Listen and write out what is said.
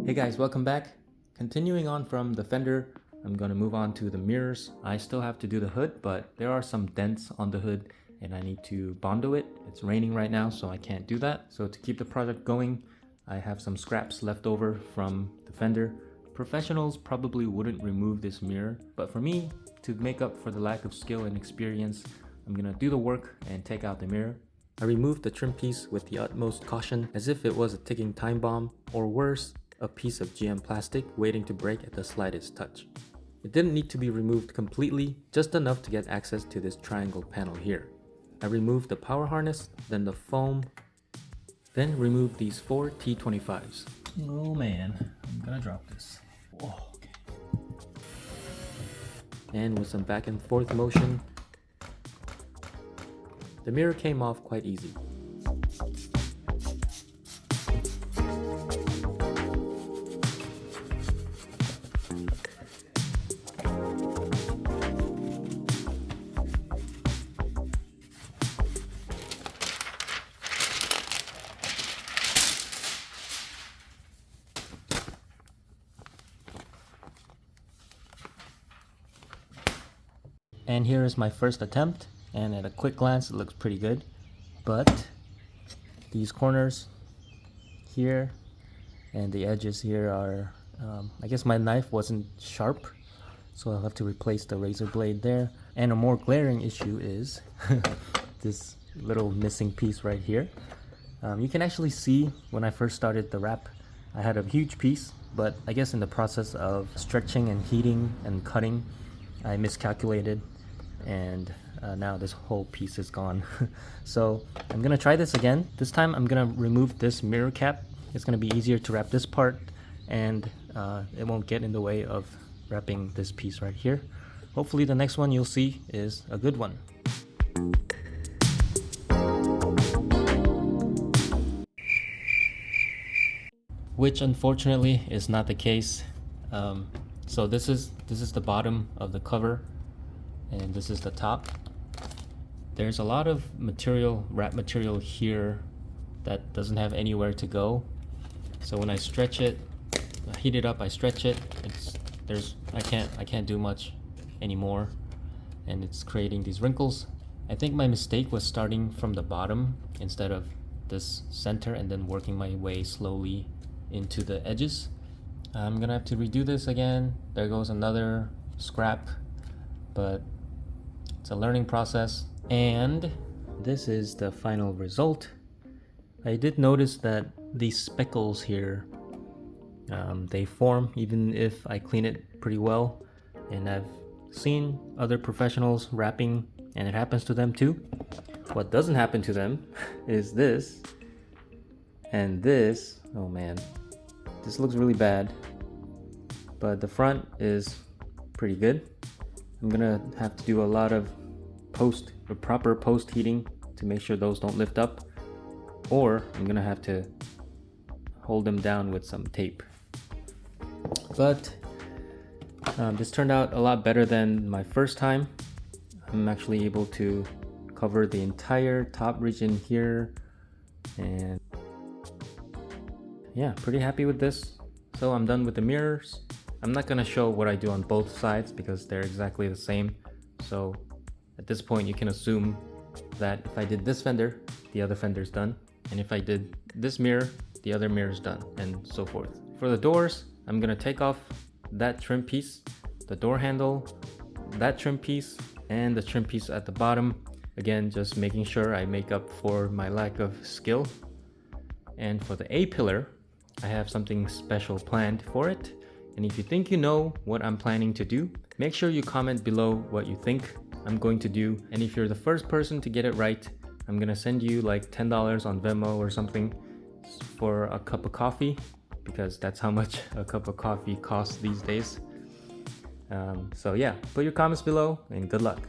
Hey guys, welcome back. Continuing on from the fender, I'm going to move on to the mirrors. I still have to do the hood, but there are some dents on the hood and I need to Bondo it. It's raining right now, so I can't do that. So to keep the project going, I have some scraps left over from the fender. Professionals probably wouldn't remove this mirror, but for me, to make up for the lack of skill and experience, I'm going to do the work and take out the mirror. I removed the trim piece with the utmost caution, as if it was a ticking time bomb, or worse, a piece of GM plastic waiting to break at the slightest touch. It didn't need to be removed completely, just enough to get access to this triangle panel here. I removed the power harness, then the foam, then removed these 4 T25s. Oh man, I'm gonna drop this. Whoa, okay. And with some back and forth motion, the mirror came off quite easy. And here is my first attempt, and at a quick glance it looks pretty good, but these corners here and the edges here are I guess my knife wasn't sharp, so I'll have to replace the razor blade there. And a more glaring issue is this little missing piece right here. You can actually see when I first started the wrap I had a huge piece, but I guess in the process of stretching and heating and cutting I miscalculated, and now this whole piece is gone. So I'm gonna try this again. This time I'm gonna remove this mirror cap. It's gonna be easier to wrap this part, and it won't get in the way of wrapping this piece right here. Hopefully the next one you'll see is a good one. Which unfortunately is not the case. So this is the bottom of the cover, and this is the top. There's a lot of material, wrap material here that doesn't have anywhere to go. So when I stretch it, I heat it up, I stretch it, I can't do much anymore, and it's creating these wrinkles. I think my mistake was starting from the bottom instead of this center and then working my way slowly into the edges. I'm gonna have to redo this again. There goes another scrap, but it's a learning process. And this is the final result. I did notice that these speckles here, they form even if I clean it pretty well, and I've seen other professionals wrapping and it happens to them too. What doesn't happen to them is this and this. Oh man, this looks really bad, but the front is pretty good. I'm gonna have to do a lot of proper post heating to make sure those don't lift up, or I'm gonna have to hold them down with some tape. But this turned out a lot better than my first time. I'm actually able to cover the entire top region here, and yeah, pretty happy with this. So I'm done with the mirrors. I'm not gonna show what I do on both sides because they're exactly the same. So at this point you can assume that if I did this fender, the other fender's done. And if I did this mirror, the other mirror's done, and so forth. For the doors, I'm gonna take off that trim piece, the door handle, that trim piece, and the trim piece at the bottom. Again, just making sure I make up for my lack of skill. And for the A-pillar, I have something special planned for it. And if you think you know what I'm planning to do, make sure you comment below what you think I'm going to do. And if you're the first person to get it right, I'm gonna send you like $10 on Venmo or something for a cup of coffee, because that's how much a cup of coffee costs these days. So yeah, put your comments below and good luck.